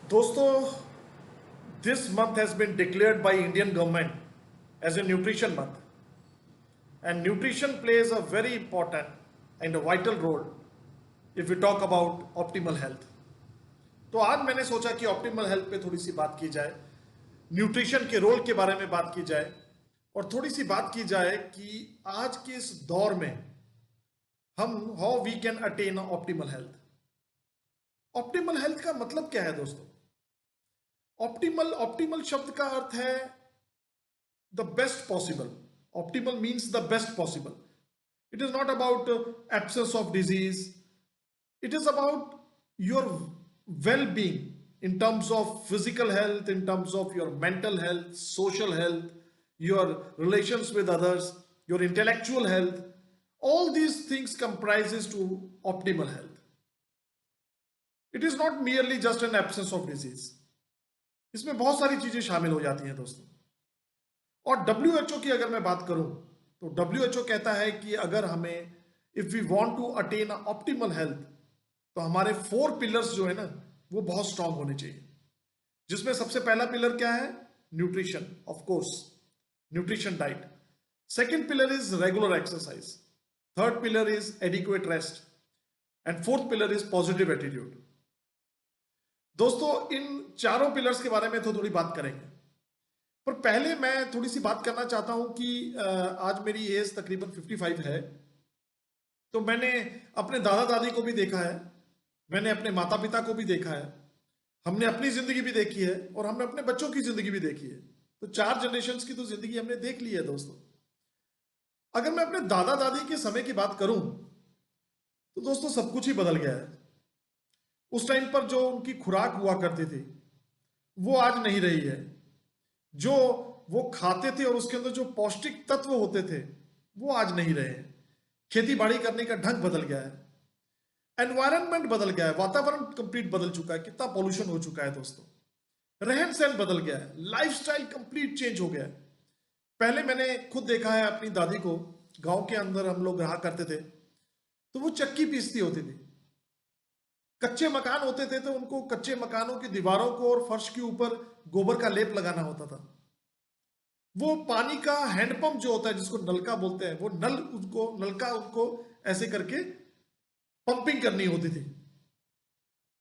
दोस्तों, this month has been declared by Indian government as a nutrition month, and nutrition plays a very important and a vital role if we talk about optimal health. तो आज मैंने सोचा कि optimal health पे थोड़ी सी बात की जाए, न्यूट्रिशन के रोल के बारे में बात की जाए और थोड़ी सी बात की जाए कि आज के इस दौर में हम how we can attain optimal health. Optimal health का मतलब क्या है दोस्तों? ऑप्टिमल ऑप्टिमल शब्द का अर्थ है the best possible. Optimal means the best possible. It is not about absence of disease, it is about your well being in terms of physical health, in terms of your mental health, social health, your relations with others, your intellectual health. All these things comprises to optimal health. It is not merely just an absence of disease. इसमें बहुत सारी चीजें शामिल हो जाती हैं दोस्तों। और WHO की अगर मैं बात करूं तो WHO कहता है कि अगर हमें if we want to attain optimal health तो हमारे 4 पिलर्स जो है ना वो बहुत स्ट्रांग होने चाहिए, जिसमें सबसे पहला पिलर क्या है? Nutrition, of course, nutrition diet. Second pillar is regular exercise. Third pillar is adequate rest and fourth pillar is positive attitude. दोस्तों, इन चारों पिलर्स के बारे में तो थोड़ी बात करेंगे, पर पहले मैं थोड़ी सी बात करना चाहता हूं कि आज मेरी एज तकरीबन 55 है। तो मैंने अपने दादा दादी को भी देखा है, मैंने अपने माता पिता को भी देखा है, हमने अपनी जिंदगी भी देखी है और हमने अपने बच्चों की जिंदगी भी देखी है। तो 4 जनरेशंस की तो जिंदगी हमने देख ली है दोस्तों। अगर मैं अपने दादा दादी के समय की बात करूं तो दोस्तों सब कुछ ही बदल गया है। उस टाइम पर जो उनकी खुराक हुआ करती थी वो आज नहीं रही है। जो वो खाते थे और उसके अंदर जो पौष्टिक तत्व होते थे वो आज नहीं रहे हैं। खेती बाड़ी करने का ढंग बदल गया है, एनवायरनमेंट बदल गया है, वातावरण कंप्लीट बदल चुका है, कितना पॉल्यूशन हो चुका है दोस्तों, रहन सहन बदल गया है, लाइफस्टाइल कंप्लीट चेंज हो गया है। पहले मैंने खुद देखा है अपनी दादी को, गांव के अंदर हम लोग रहा करते थे तो वो चक्की पीसती होती थी। कच्चे मकान होते थे तो उनको कच्चे मकानों की दीवारों को और फर्श के ऊपर गोबर का लेप लगाना होता था। वो पानी का हैंडपंप जो होता है जिसको नलका बोलते हैं, वो नलका उनको ऐसे करके पंपिंग करनी होती थी।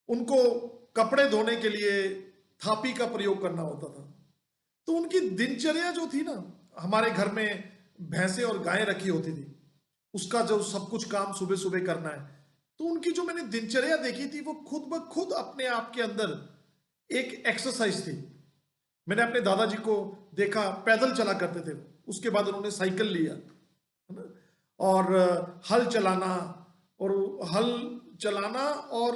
उनको कपड़े धोने के लिए थापी का प्रयोग करना होता था। तो उनकी दिनचर्या जो थी ना, हमारे घर में भैंसे और गायें रखी होती थी, उसका जो सब कुछ काम सुबह सुबह करना है, तो उनकी जो मैंने दिनचर्या देखी थी वो खुद ब खुद अपने आप के अंदर एक एक्सरसाइज थी। मैंने अपने दादाजी को देखा, पैदल चला करते थे, उसके बाद उन्होंने साइकिल लिया, है ना, और हल चलाना और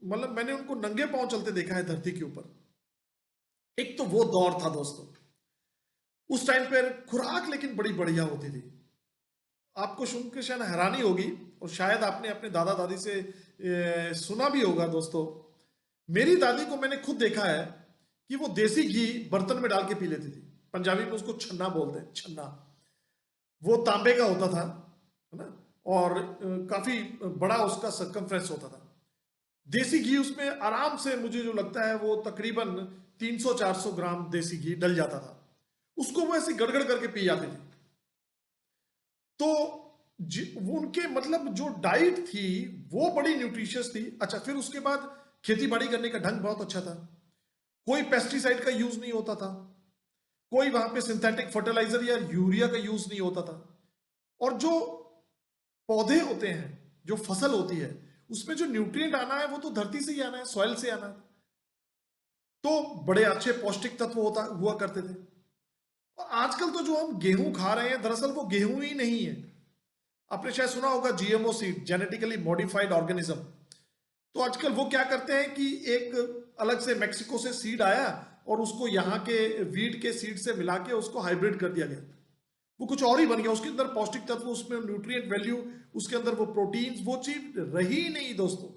मतलब मैंने उनको नंगे पांव चलते देखा है धरती के ऊपर। एक तो वो दौर था दोस्तों। उस टाइम पर खुराक लेकिन बड़ी बढ़िया होती थी। आपको सुनकर शायद हैरानी होगी और शायद आपने अपने दादा दादी से सुना भी होगा दोस्तों। मेरी दादी को मैंने खुद देखा है कि वो देसी घी बर्तन में डाल के पी लेती थी। पंजाबी में उसको छन्ना बोलते हैं, छन्ना। वो तांबे का होता था, है ना, और काफी बड़ा उसका सर्कमफ्रेंस होता था। देसी घी उसमें आराम से, मुझे जो लगता है वो तकरीबन 300-400 ग्राम देसी घी डल जाता था। उसको वो ऐसे गड़गड़ करके पी जाते थे। तो वो उनके मतलब जो डाइट थी वो बड़ी न्यूट्रिशियस थी। अच्छा, फिर उसके बाद खेती बाड़ी करने का ढंग बहुत अच्छा था। कोई पेस्टिसाइड का यूज नहीं होता था, कोई वहां पे सिंथेटिक फर्टिलाइजर या यूरिया का यूज नहीं होता था। और जो पौधे होते हैं, जो फसल होती है, उसमें जो न्यूट्रिएंट आना है वो तो धरती से ही आना है, सॉइल से आना है। तो बड़े अच्छे पौष्टिक तत्व हुआ करते थे। और आजकल तो जो हम गेहूं खा रहे हैं दरअसल वो गेहूं ही नहीं है। आपने शायद सुना होगा GMO seed, genetically modified organism. तो आजकल वो क्या करते हैं कि एक अलग से मेक्सिको से सीड आया और उसको यहाँ के वीट के सीड से मिला के उसको हाइब्रिड कर दिया गया, वो कुछ और ही बन गया। उसके अंदर पौष्टिक तत्व, उसमें न्यूट्रिएंट वैल्यू, उसके अंदर वो प्रोटीन्स, वो चीज रही ही नहीं दोस्तों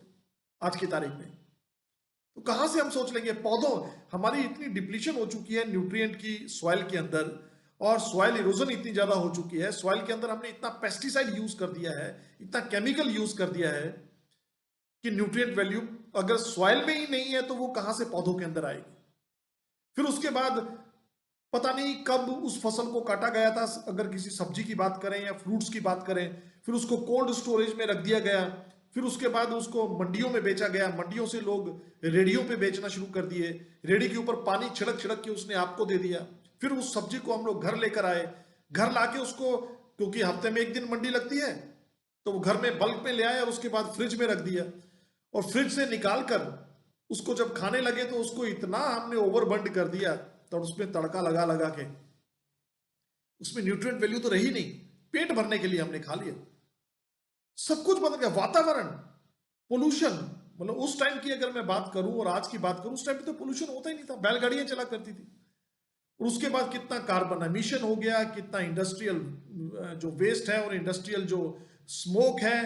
आज की तारीख में। तो कहां से हम सोच लेंगे? पौधों, हमारी इतनी डिप्लीशन हो चुकी है न्यूट्रिएंट की सॉइल के अंदर, और सॉइल इरोजन इतनी ज्यादा हो चुकी है, सॉइल के अंदर हमने इतना पेस्टिसाइड यूज कर दिया है, इतना केमिकल यूज कर दिया है कि न्यूट्रिएंट वैल्यू अगर सॉइल में ही नहीं है तो वो कहां से पौधों के अंदर आएगी? फिर उसके बाद पता नहीं कब उस फसल को काटा गया था, अगर किसी सब्जी की बात करें या फ्रूट्स की बात करें, फिर उसको कोल्ड स्टोरेज में रख दिया गया, फिर उसके बाद उसको मंडियों में बेचा गया, मंडियों से लोग रेडियो पे बेचना शुरू कर दिए, रेडी के ऊपर पानी छिड़क छिड़क के उसने आपको दे दिया, फिर उस सब्जी को हम लोग घर लेकर आए, घर लाके उसको, क्योंकि हफ्ते में एक दिन मंडी लगती है, तो वो घर में बल्क में ले आए और उसके बाद फ्रिज में रख दिया, और फ्रिज से निकाल कर उसको जब खाने लगे तो उसको इतना हमने ओवरबर्न कर दिया, तो उसमें तड़का लगा लगा के उसमें न्यूट्रिएंट वैल्यू तो रही नहीं, पेट भरने के लिए हमने खा लिया। सब कुछ बदल गया, वातावरण, पोल्यूशन, मतलब उस टाइम की अगर मैं बात करूं और आज की बात करूं, उस टाइम पे तो पोल्यूशन होता ही नहीं था, बैलगाड़ियां चला करती थी। और उसके बाद कितना कार्बन एमिशन हो गया, कितना इंडस्ट्रियल जो वेस्ट है और इंडस्ट्रियल जो स्मोक है,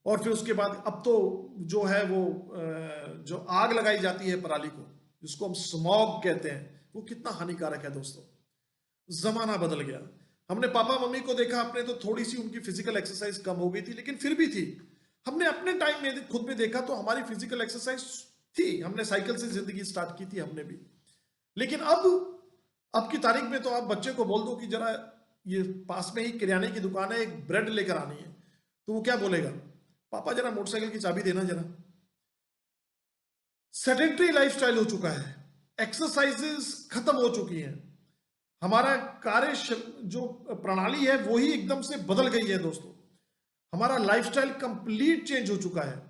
और फिर उसके बाद अब तो जो है वो जो आग लगाई जाती है पराली को, जिसको हम स्मॉग कहते हैं, वो कितना हानिकारक है दोस्तों। जमाना बदल गया। हमने पापा मम्मी को देखा अपने, तो थोड़ी सी उनकी फिजिकल एक्सरसाइज कम हो गई थी, लेकिन फिर भी थी। हमने अपने टाइम में खुद में देखा तो हमारी फिजिकल एक्सरसाइज थी, हमने साइकिल से जिंदगी स्टार्ट की थी हमने भी। लेकिन अब की तारीख में तो आप बच्चे को बोल दो कि जरा ये पास में ही किराने की दुकान है, एक ब्रेड लेकर आनी है, तो वो क्या बोलेगा? पापा जरा मोटरसाइकिल की चाबी देना जरा। सेडेंटरी लाइफस्टाइल हो चुका है, एक्सरसाइजेस खत्म हो चुकी हैं, हमारा जो प्रणाली है वो ही एकदम से बदल गई है दोस्तों। हमारा लाइफस्टाइल कंप्लीट चेंज हो चुका है,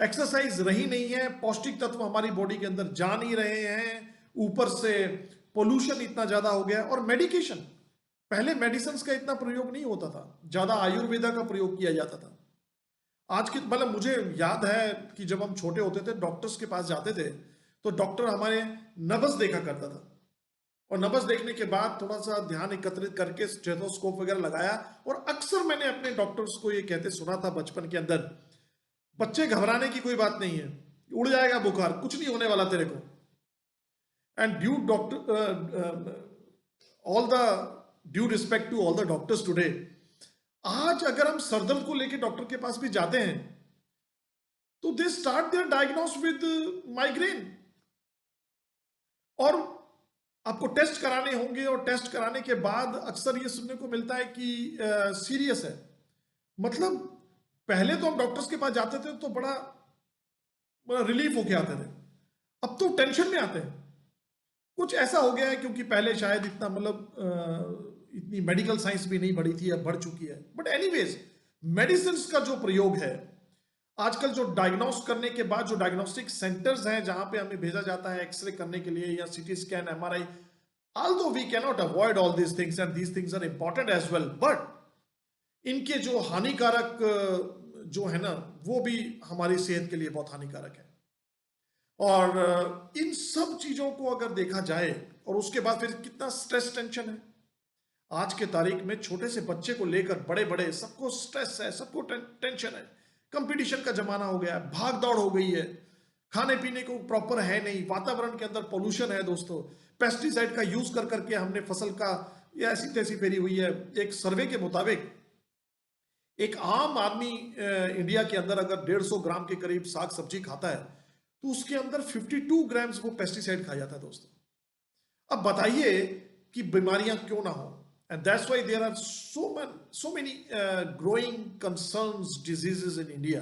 एक्सरसाइज रही नहीं है, पौष्टिक तत्व हमारी बॉडी के अंदर जा नहीं रहे हैं, ऊपर से पोल्यूशन इतना ज्यादा हो गया, और मेडिकेशन, पहले मेडिसिन का इतना प्रयोग नहीं होता था, ज्यादा आयुर्वेदा का प्रयोग किया जाता था। आज की मतलब मुझे याद है कि जब हम छोटे होते थे, डॉक्टर्स के पास जाते थे, तो डॉक्टर हमारे नब्ज देखा करता था, और नब्ज देखने के बाद थोड़ा सा ध्यान एकत्रित करके स्टेथोस्कोप वगैरह लगाया, और अक्सर मैंने अपने डॉक्टर्स को ये कहते सुना था बचपन के अंदर, बच्चे घबराने की कोई बात नहीं है, उड़ जाएगा बुखार, कुछ नहीं होने वाला तेरे को। And due doctor all the due respect to all the doctors today, आज अगर हम सरदर्द को लेके डॉक्टर के पास भी जाते हैं तो they start their diagnose with migraine, और आपको टेस्ट कराने होंगे, और टेस्ट कराने के बाद अक्सर ये सुनने को मिलता है कि सीरियस है। मतलब पहले तो हम डॉक्टर्स के पास जाते थे तो बड़ा रिलीफ होके आते थे, अब तो टेंशन में आते हैं। कुछ ऐसा हो गया है क्योंकि पहले शायद इतना मतलब इतनी मेडिकल साइंस भी नहीं बढ़ी थी, अब बढ़ चुकी है। बट एनीवेज, मेडिसिन का जो प्रयोग है आजकल, जो डायग्नोस करने के बाद जो डायग्नोस्टिक सेंटर्स हैं जहां पे हमें भेजा जाता है एक्सरे करने के लिए या CT scan, MRI, although we cannot avoid all these things and these things are important as well, but इनके जो हानिकारक जो है ना, वो भी हमारी सेहत के लिए बहुत हानिकारक है। और इन सब चीजों को अगर देखा जाए, और उसके बाद फिर कितना स्ट्रेस टेंशन है आज के तारीख में, छोटे से बच्चे को लेकर बड़े बड़े सबको स्ट्रेस है, सबको टेंशन है, कंपटीशन का जमाना हो गया है, भाग दौड़ हो गई है, खाने पीने को प्रॉपर है नहीं, वातावरण के अंदर पोल्यूशन है दोस्तों, पेस्टिसाइड का यूज कर करके हमने फसल का ये ऐसी तैसी फेरी हुई है। एक सर्वे के मुताबिक एक आम आदमी इंडिया के अंदर अगर 150 ग्राम के करीब साग सब्जी खाता है तो उसके अंदर 52 ग्राम्स वो पेस्टिसाइड खाया जाता है दोस्तों। अब बताइए कि बीमारियां क्यों ना हो, and that's why there are so many growing concerns diseases in India।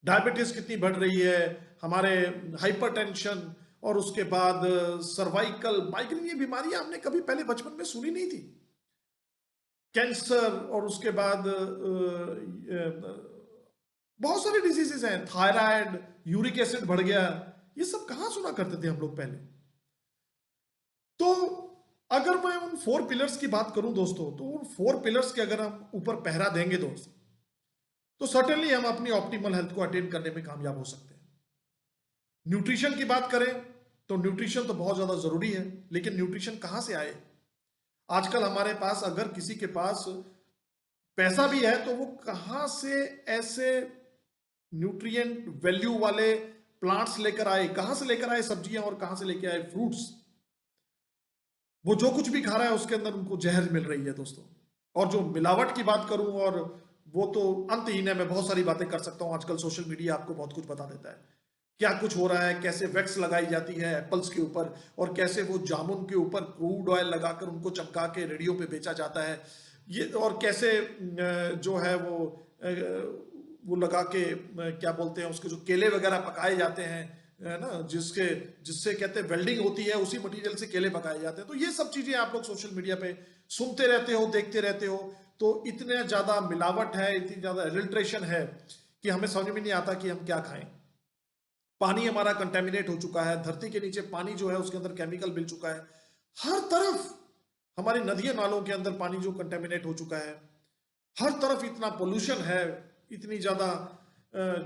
Diabetes कितनी बढ़ रही है, हमारे हाइपरटेंशन, और उसके बाद सर्वाइकल, माइग्रेन, ये बीमारियां हमने कभी पहले बचपन में सुनी नहीं थी। कैंसर, और उसके बाद बहुत सारे डिजीजेस हैं, थायराइड, यूरिक एसिड बढ़ गया, ये सब कहां सुना करते थे हम लोग पहले। तो अगर मैं उन 4 पिलर्स की बात करूं दोस्तों, तो उन 4 पिलर्स के अगर हम ऊपर पहरा देंगे दोस्तों, तो सर्टेनली हम अपनी ऑप्टिमल हेल्थ को अटेन करने में कामयाब हो सकते हैं। न्यूट्रिशन की बात करें तो न्यूट्रिशन तो बहुत ज्यादा जरूरी है, लेकिन न्यूट्रिशन कहां से आए? आजकल हमारे पास अगर किसी के पास पैसा भी है तो वो कहां से ऐसे न्यूट्रिएंट वैल्यू वाले प्लांट्स लेकर आए, कहां से लेकर आए सब्जियां, और कहां से लेकर आए फ्रूट्स? वो जो कुछ भी खा रहा है उसके अंदर उनको जहर मिल रही है दोस्तों। और जो मिलावट की बात करूं, और वो तो अंतहीन है, मैं बहुत सारी बातें कर सकता हूं। आजकल सोशल मीडिया आपको बहुत कुछ बता देता है, क्या कुछ हो रहा है, कैसे वैक्स लगाई जाती है एप्पल्स के ऊपर, और कैसे वो जामुन के ऊपर क्रूड ऑयल लगाकर उनको चमका के रेडियो पे बेचा जाता है, ये, और कैसे जो है वो लगा के क्या बोलते हैं उसके, जो केले वगैरह पकाए जाते हैं, है ना, जिससे कहते हैं वेल्डिंग होती है, उसी मटेरियल से केले पकाए जाते हैं। तो ये सब चीजें आप लोग सोशल मीडिया पे सुनते रहते हो, देखते रहते हो। तो इतने ज्यादा मिलावट है, इतनी ज्यादा एडल्ट्रेशन है कि हमें समझ में नहीं आता कि हम क्या खाएं। पानी हमारा कंटेमिनेट हो चुका है, धरती के नीचे पानी जो है उसके अंदर केमिकल मिल चुका है, हर तरफ हमारी नदियों नालों के अंदर पानी जो कंटेमिनेट हो चुका है, हर तरफ इतना पोल्यूशन है, इतनी ज्यादा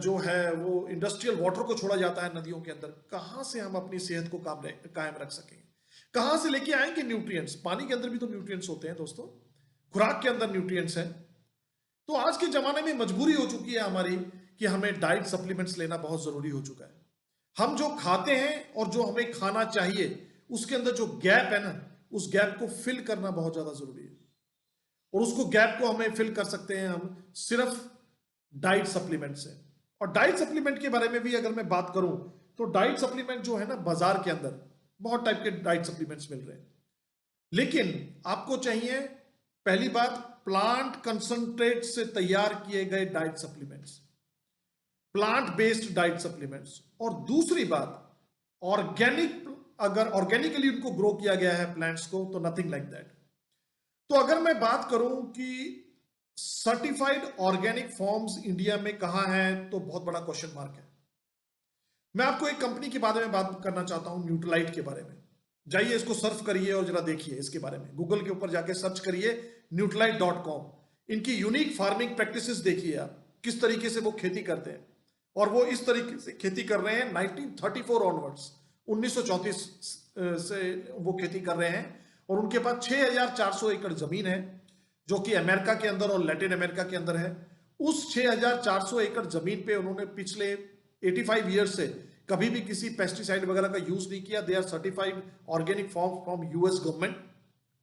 जो है वो इंडस्ट्रियल वाटर को छोड़ा जाता है नदियों के अंदर। कहां से हम अपनी सेहत को कायम रख सकेंगे? कहां से लेके आएंगे न्यूट्रिएंट्स? पानी के अंदर भी तो न्यूट्रिएंट्स होते हैं दोस्तों, खुराक के अंदर न्यूट्रिएंट्स हैं। तो आज के जमाने में मजबूरी हो चुकी है हमारी कि हमें डाइट सप्लीमेंट्स लेना बहुत जरूरी हो चुका है। हम जो खाते हैं और जो हमें खाना चाहिए उसके अंदर जो गैप है ना, उस गैप को फिल करना बहुत ज्यादा जरूरी है। और उसको गैप को हमें फिल कर सकते हैं हम सिर्फ डाइट सप्लीमेंट से। और डाइट सप्लीमेंट के बारे में भी अगर मैं बात करूं तो डाइट सप्लीमेंट जो है ना, बाजार के अंदर बहुत टाइप के डाइट सप्लीमेंट्स मिल रहे हैं, लेकिन आपको चाहिए पहली बात प्लांट कंसंट्रेट से तैयार किए गए diet supplements, plant based diet supplements. और दूसरी बात ऑर्गेनिक, अगर ऑर्गेनिकली उनको ग्रो किया गया है प्लांट्स को तो नथिंग लाइक दैट। तो अगर मैं बात करूं कि सर्टिफाइड ऑर्गेनिक फॉर्म्स इंडिया में कहां हैं, तो बहुत बड़ा क्वेश्चन मार्क है। मैं आपको एक कंपनी के बारे में बात करना चाहता हूं, न्यूट्रलाइट के बारे में। जाइए इसको सर्च करिए और जरा देखिए इसके बारे में, गूगल के ऊपर जाके सर्च करिए nutralite.com। इनकी यूनिक फार्मिंग प्रैक्टिसेस देखिए आप, किस तरीके से वो खेती करते हैं। और वो इस तरीके से खेती कर रहे हैं 1934 ऑनवर्ड्स, 1934 से वो खेती कर रहे हैं। और उनके पास 6400 एकड़ जमीन है जो कि अमेरिका के अंदर और लैटिन अमेरिका के अंदर है। उस 6400 एकड़ जमीन पे उन्होंने पिछले 85 ईयर्स से कभी भी किसी पेस्टिसाइड वगैरह का यूज नहीं किया। They are certified organic farm from US government.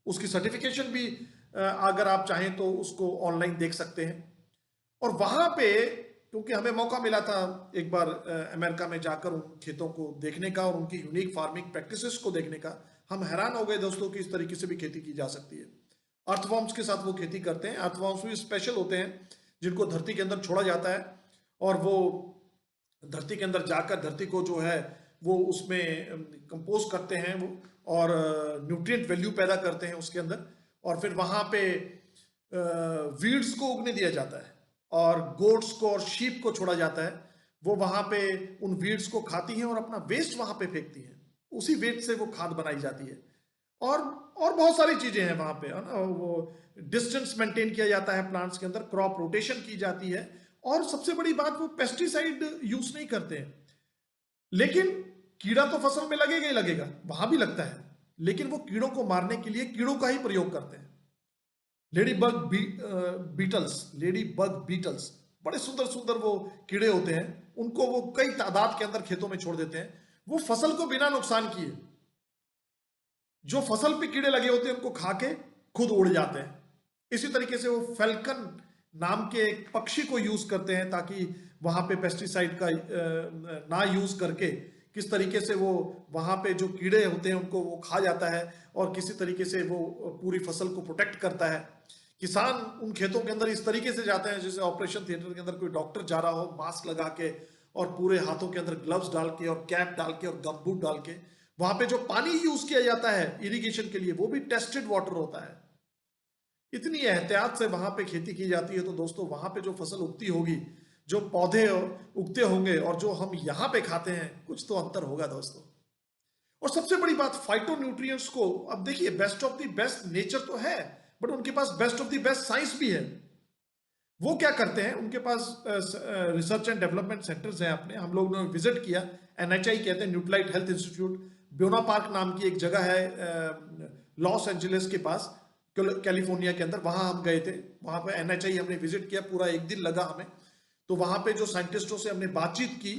उसकी सर्टिफिकेशन भी अगर आप चाहें तो उसको ऑनलाइन देख सकते हैं। और वहां पे क्योंकि हमें मौका मिला था एक बार अमेरिका में जाकर उन खेतों को देखने का और उनकी यूनिक फार्मिंग प्रैक्टिसेस को देखने का, हम हैरान हो गए दोस्तों कि इस तरीके से भी खेती की जा सकती है। अर्थवॉर्म्स के साथ वो खेती करते हैं। अर्थवॉर्म्स भी स्पेशल होते हैं जिनको धरती के अंदर छोड़ा जाता है और वो धरती के अंदर जाकर धरती को जो है वो उसमें कंपोज करते हैं वो, और न्यूट्रिएंट वैल्यू पैदा करते हैं उसके अंदर। और फिर वहां पे वीड्स को उगने दिया जाता है और गोट्स को और शीप को छोड़ा जाता है। वो वहां पे उन वीड्स को खाती हैं और अपना वेस्ट वहां पे फेंकती हैं। उसी वेस्ट से वो खाद बनाई जाती है। और बहुत सारी चीजें हैं वहां पे, है ना। वो डिस्टेंस मेंटेन किया जाता है प्लांट्स के अंदर, क्रॉप रोटेशन की जाती है। और सबसे बड़ी बात, वो पेस्टिसाइड यूज नहीं करते हैं। लेकिन कीड़ा तो फसल में लगेगा ही लगेगा, वहां भी लगता है, लेकिन वो कीड़ों को मारने के लिए कीड़ों का ही प्रयोग करते हैं। लेडी बग बीटल्स, बड़े सुंदर सुंदर वो कीड़े होते हैं, उनको वो कई तादाद के अंदर खेतों में छोड़ देते हैं। वो फसल को बिना नुकसान किए, जो फसल पे कीड़े लगे होते हैं उनको खा के खुद उड़ जाते हैं। इसी तरीके से वो फैल्कन नाम के एक पक्षी को यूज करते हैं ताकि वहां पे पेस्टिसाइड का ना यूज करके किस तरीके से वो वहां पे जो कीड़े होते हैं उनको वो खा जाता है और किसी तरीके से वो पूरी फसल को प्रोटेक्ट करता है। किसान उन खेतों के अंदर इस तरीके से जाते हैं जैसे ऑपरेशन थिएटर के अंदर कोई डॉक्टर जा रहा हो, मास्क लगा के और पूरे हाथों के अंदर ग्लव्स डाल के और कैप डाल के और गमबूट डाल के। वहां पे जो पानी यूज किया जाता है इरिगेशन के लिए वो भी टेस्टेड वाटर होता है। इतनी एहतियात से वहां पे खेती की जाती है। तो दोस्तों वहां पे जो फसल उगती होगी, जो पौधे उगते होंगे और जो हम यहाँ पे खाते हैं, कुछ तो अंतर होगा दोस्तों। और सबसे बड़ी बात, फाइटो न्यूट्रिएंट्स को, अब देखिए best of the best nature तो है, बट उनके पास best of the best science भी है। वो क्या करते हैं, उनके पास रिसर्च एंड डेवलपमेंट सेंटर्स हैं अपने। हम लोग ने विजिट किया, एनएचआई कहते हैं, न्यूट्रलाइट हेल्थ इंस्टीट्यूट, ब्योना पार्क नाम की एक जगह है लॉस एंजलिस के पास, कैलिफोर्निया के अंदर। वहां हम गए थे, वहां पे एनएचआई हमने विजिट किया, पूरा एक दिन लगा हमें। तो वहां पे जो साइंटिस्टों से हमने बातचीत की,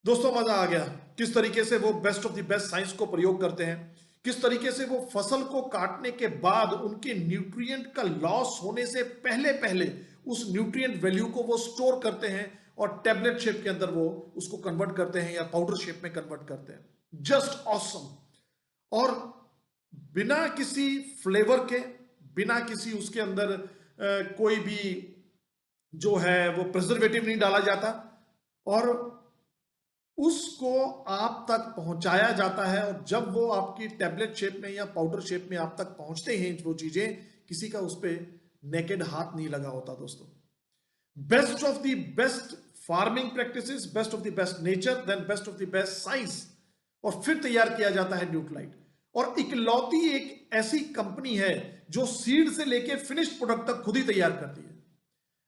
दोस्तों मजा आ गया। किस तरीके से वो best of the best science को प्रयोग करते हैं, किस तरीके से वो फसल को काटने के बाद उनके न्यूट्रिएंट का लॉस होने से पहले पहले उस न्यूट्रिएंट वैल्यू को वो स्टोर करते हैं और टैबलेट शेप के अंदर वो उसको कन्वर्ट करते हैं या पाउडर शेप में कन्वर्ट करते हैं। Just awesome. और बिना किसी फ्लेवर के, बिना किसी उसके अंदर कोई भी जो है वो प्रिजर्वेटिव नहीं डाला जाता, और उसको आप तक पहुंचाया जाता है। और जब वो आपकी टैबलेट शेप में या पाउडर शेप में आप तक पहुंचते हैं वो चीजें, किसी का उस पर नेकेड हाथ नहीं लगा होता दोस्तों। Best of the best farming practices, best of the best nature, then best of the best science, और फिर तैयार किया जाता है न्यूट्रालाइट। और इकलौती एक ऐसी कंपनी है जो सीड से लेके फिनिश्ड प्रोडक्ट तक खुद ही तैयार करती है।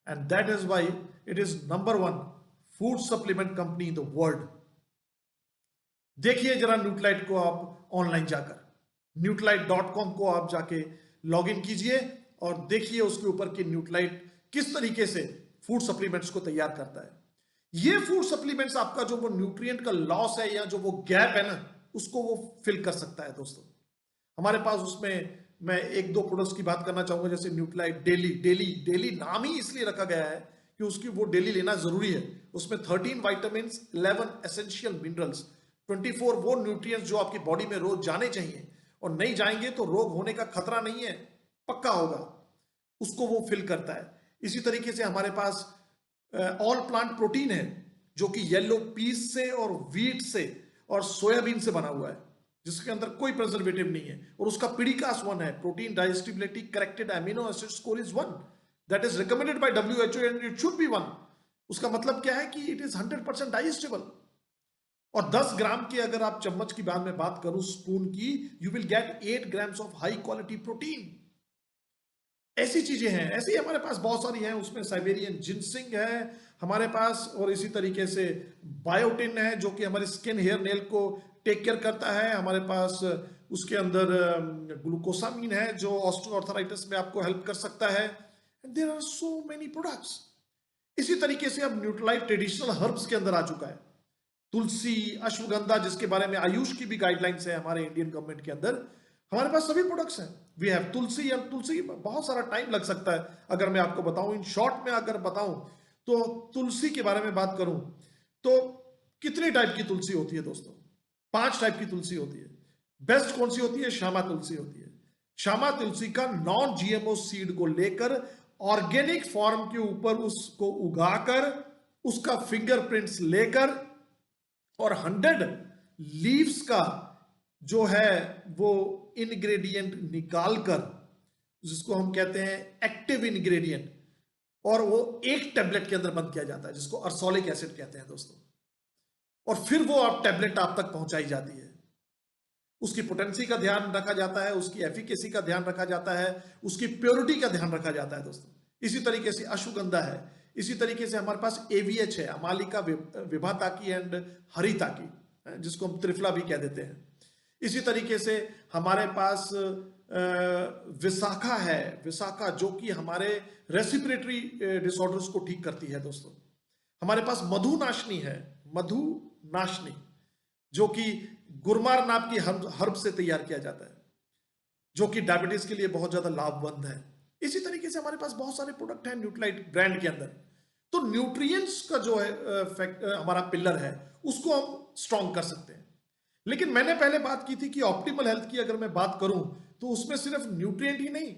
And that is why it is number 1 food supplement company in the world. देखिए जरा न्यूट्रालाइट को आप ऑनलाइन जाकर nutralite.com को आप जाके लॉग इन कीजिए और देखिए उसके ऊपर कि न्यूट्रालाइट किस तरीके से फूड सप्लीमेंट्स को तैयार करता है। ये फूड सप्लीमेंट्स आपका जो वो न्यूट्रिएंट का लॉस है या जो वो गैप है ना, उसको वो फिल कर सकता है दोस्तों। हमारे पास उसमें मैं एक दो प्रोडक्ट्स की बात करना चाहूंगा, जैसे न्यूट्रालाइट डेली। डेली नाम ही इसलिए रखा गया है कि उसकी वो डेली लेना जरूरी है। उसमें 13 वाइटामिन, 11 एसेंशियल मिनरल्स, 24 वो न्यूट्रिएंट्स जो आपकी बॉडी में रोज जाने चाहिए, और नहीं जाएंगे तो रोग होने का खतरा नहीं है, पक्का होगा, उसको वो फिल करता है। इसी तरीके से हमारे पास ऑल प्लांट प्रोटीन है जो कि येलो पीस से और व्हीट से और सोयाबीन से बना हुआ है, जिसके अंदर कोई प्रिजर्वेटिव नहीं है, और उसका पीडिकास 1 है, protein digestibility corrected amino acid score is 1, that is recommended by WHO and it should be 1। उसका मतलब क्या है कि इट इज 100% डाइजेस्टेबल। और 10 ग्राम की अगर आप चम्मच की बाद में बात करूं, स्पून की, you will get 8 grams of high quality protein. ऐसी चीजें हैं, ऐसी हमारे पास बहुत सारी हैं। उसमें साइबेरियन जिनसिंग है हमारे पास, और इसी तरीके से बायोटिन है जो कि हमारी स्किन हेयर नेल को टेक केयर करता है। हमारे पास उसके अंदर ग्लूकोसामीन है जो ऑस्टियोआर्थराइटिस में आपको हेल्प कर सकता है। There are so many products. इसी तरीके से अब न्यूट्रालाइट ट्रेडिशनल हर्ब्स के अंदर आ चुका है। तुलसी, अश्वगंधा, जिसके बारे में आयुष की भी गाइडलाइंस है हमारे इंडियन गवर्नमेंट के अंदर, हमारे पास सभी प्रोडक्ट्स हैं। वी हैव तुलसी, और तुलसी बहुत सारा टाइम लग सकता है अगर मैं आपको बताऊं, इन शॉर्ट में अगर बताऊं तो तुलसी के बारे में बात करूं तो कितने टाइप की तुलसी होती है दोस्तों? 5 टाइप की तुलसी होती है। बेस्ट कौन सी होती है? श्यामा तुलसी होती है। श्यामा तुलसी का नॉन GMO सीड को लेकर ऑर्गेनिक फॉर्म के ऊपर उसको उगाकर उसका फिंगरप्रिंट्स लेकर और 100 लीव्स का जो है वो इंग्रेडिएंट निकालकर, जिसको हम कहते हैं एक्टिव इंग्रेडिएंट, और वो एक टैबलेट के अंदर बंद किया जाता है जिसको अर्सोलिक एसिड कहते हैं दोस्तों। और फिर वो आप टैबलेट आप तक पहुंचाई जाती है। उसकी पोटेंसी का ध्यान रखा जाता है, उसकी एफिकेसी का ध्यान रखा जाता है, उसकी प्योरिटी का ध्यान रखा जाता है दोस्तों। इसी तरीके से अश्वगंधा है, इसी तरीके से हमारे पास AVH है, अमालिका, विभाताकी एंड हरिताकी, जिसको हम त्रिफला भी कह देते हैं। इसी तरीके से हमारे पास विशाखा है, विशाखा जो कि हमारे रेस्पिरेटरी डिसऑर्डर्स को ठीक करती है दोस्तों। हमारे पास मधुनाशनी है, मधुनाशनी, जो कि गुरमार नाम की हर्ब से तैयार किया जाता है, जो कि डायबिटीज के लिए बहुत ज्यादा लाभवंत है। इसी तरीके से हमारे पास बहुत सारे प्रोडक्ट हैं न्यूट्रालाइट ब्रांड के अंदर। तो न्यूट्रिएंट्स का जो है हमारा पिलर है, उसको हम स्ट्रॉन्ग कर सकते हैं। लेकिन मैंने पहले बात की थी कि ऑप्टिमल हेल्थ की अगर मैं बात करूं तो उसमें सिर्फ न्यूट्रिएंट ही नहीं,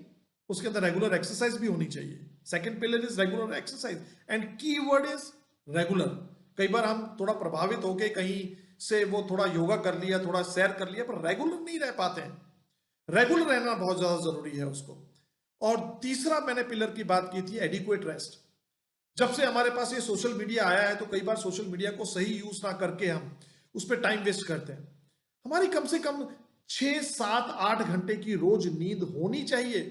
उसके अंदर रेगुलर एक्सरसाइज भी होनी चाहिए। Second pillar is regular exercise, and की वर्ड इज रेगुलर। कई बार हम थोड़ा प्रभावित होके कहीं से वो थोड़ा योगा कर लिया, थोड़ा सैर कर लिया, पर रेगुलर नहीं रह पाते हैं। रेगुलर रहना बहुत ज्यादा जरूरी है उसको। और तीसरा मैंने पिलर की बात की थी एडिक्वेट रेस्ट। जब से हमारे पास ये सोशल मीडिया आया है तो कई बार सोशल मीडिया को सही यूज ना करके हम उस पर टाइम वेस्ट करते हैं। हमारी कम से कम 6, 7, 8 घंटे की रोज नींद होनी चाहिए,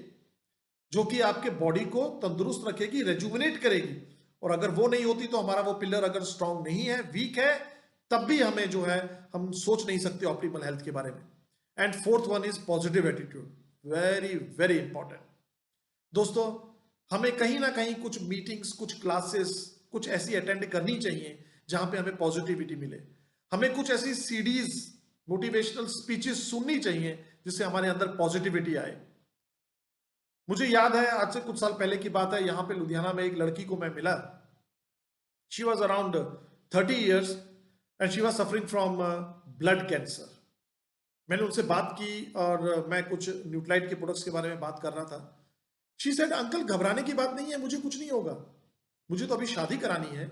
जो कि आपके बॉडी को तंदुरुस्त रखेगी, रेजुविनेट करेगी। और अगर वो नहीं होती तो हमारा वो पिलर अगर स्ट्रांग नहीं है, वीक है, तब भी हमें जो है हम सोच नहीं सकते ऑप्टिमल हेल्थ के बारे में। And fourth one is positive attitude, very very important दोस्तों। हमें कहीं ना कहीं कुछ मीटिंग्स, कुछ क्लासेस, कुछ ऐसी अटेंड करनी चाहिए जहां पे हमें पॉजिटिविटी मिले। हमें कुछ ऐसी सीडीज, मोटिवेशनल स्पीचेस सुननी चाहिए जिससे हमारे अंदर पॉजिटिविटी आए। मुझे याद है आज से कुछ साल पहले की बात है, यहाँ पे लुधियाना में एक लड़की को मैं मिला। She was around 30 years and she was suffering from blood cancer. मैंने उनसे बात की और मैं कुछ न्यूट्राइट के प्रोडक्ट्स के बारे में बात कर रहा था। शी सेड, अंकल घबराने की बात नहीं है, मुझे कुछ नहीं होगा, मुझे तो अभी शादी करानी है,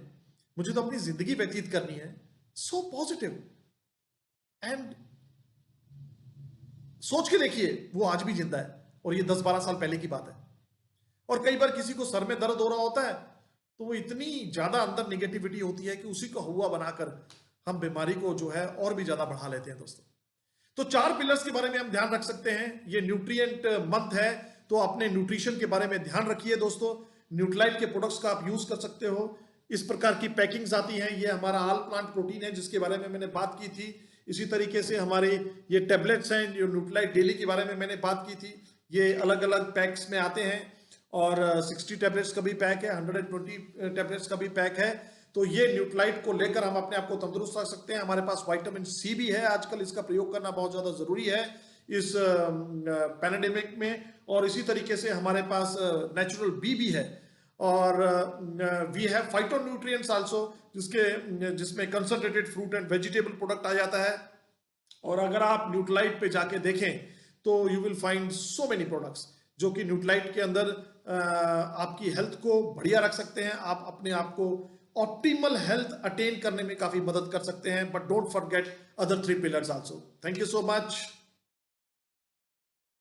मुझे तो अपनी जिंदगी व्यतीत करनी है। So positive. एंड सोच के देखिए, वो आज भी जिंदा है और ये 10-12 साल पहले की बात है। और कई बार किसी को सर में दर्द हो रहा होता है तो वो इतनी ज्यादा अंदर निगेटिविटी होती है कि उसी को हुआ बनाकर हम बीमारी को जो है और भी ज्यादा बढ़ा लेते हैं दोस्तों। तो 4 पिलर्स के बारे में हम ध्यान रख सकते हैं। ये न्यूट्रिएंट मंथ है तो अपने न्यूट्रिशन के बारे में ध्यान रखिए दोस्तों। न्यूट्राइट के प्रोडक्ट्स का आप यूज कर सकते हो। इस प्रकार की पैकिंग्स आती हैं। ये हमारा ऑल प्लांट प्रोटीन है जिसके बारे में मैंने बात की थी। इसी तरीके से हमारे ये टेबलेट्स हैं जो न्यूट्राइट डेली के बारे में मैंने बात की थी। ये अलग अलग पैक्स में आते हैं और 60 टैबलेट्स का भी पैक है, 120 टैबलेट्स का भी पैक है। तो ये न्यूट्राइट को लेकर हम अपने आप को तंदुरुस्त रख सकते हैं। हमारे पास विटामिन सी भी है, आजकल इसका प्रयोग करना बहुत ज्यादा जरूरी है इस पैंडेमिक में। और इसी तरीके से हमारे पास नेचुरल बी भी है और वी हैव फाइटोन्यूट्रिएंट्स आल्सो जिसमें concentrated fruit and vegetable product आ जाता है। और अगर आप न्यूट्राइट पे जाके देखें तो you will find so many products जो कि न्यूट्राइट के अंदर आपकी हेल्थ को बढ़िया रख सकते हैं। आप अपने आप को ऑप्टिमल हेल्थ अटेन करने में काफी मदद कर सकते हैं। But don't forget other 3 pillars also. Thank you so much.